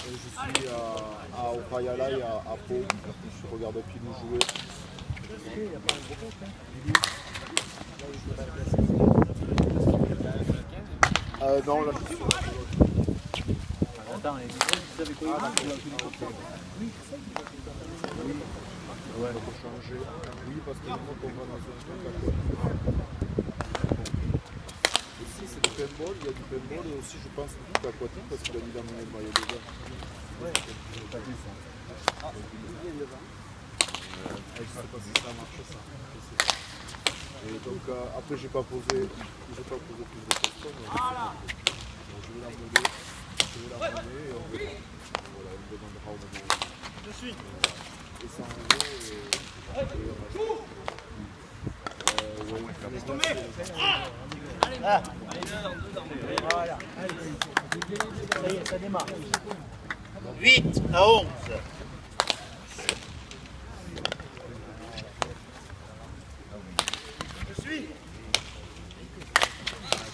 Je suis au Payalai à Pau. Je regarde Pilou jouer. Non, là je suis. Attends, vous avez quoi? Oui. Ouais, on peut changer. Oui, parce que nous, on va dans un truc à côté. Ici, c'est du paintball. Il y a du paintball et aussi, je pense, du aquatique parce qu'il a mis dans le maillot déjà. Ouais, j'ai pas vu ça. Ah, il est là. Je sais pas si ça marche ça. Et donc, après, j'ai pas posé plus de questions. Je vais la mener. Et on verra. Voilà, on me demandera au moment où. Je suis. Et ça en vaut et on va Voilà. Ça y est, ça démarre. 8 à 11. Je suis.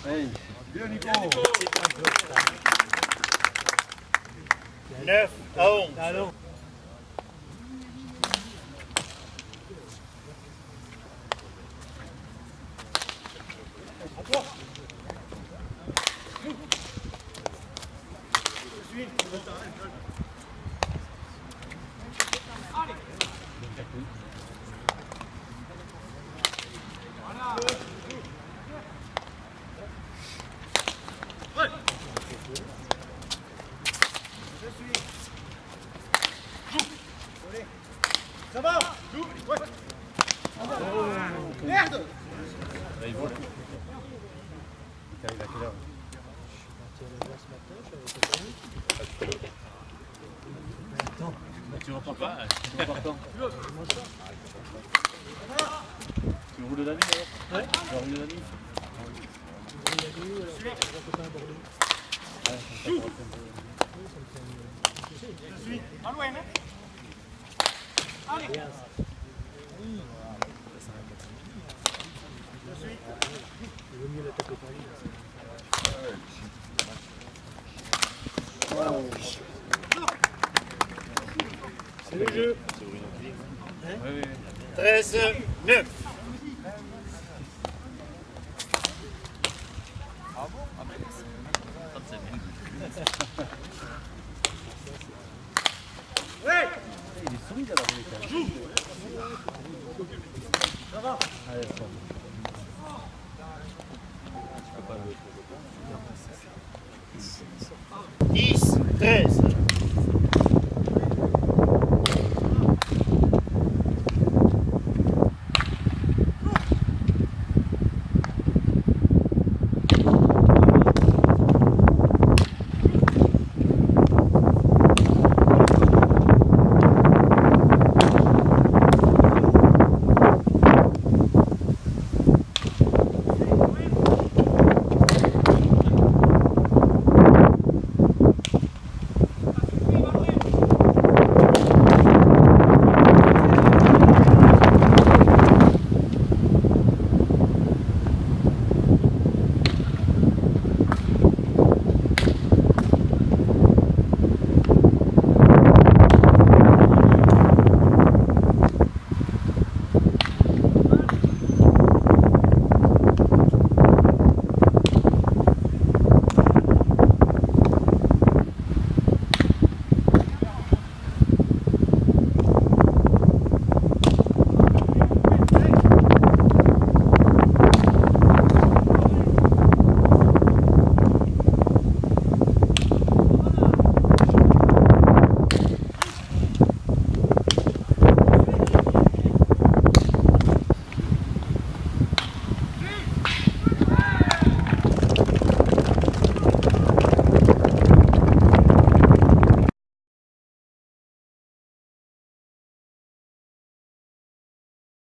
Hey, bien Nico. 9 à 11. Allons. Ça va? Ouais. Merde! Il vole. Il arrive à quelle heure? Tu repars pas? Tu repars quand? Tu roules la nuit d'ailleurs? Ouais. Tu roules la nuit? Je suis à loin, hein? Allez! Je suis. Il vaut mieux la taper par lui. C'est le jeu. 13, 9. Ah bon? Ah ben, 35 minutes. Ouais! Il est solide alors, il est Joue! Ça va? Allez, c'est bon. 10, 13.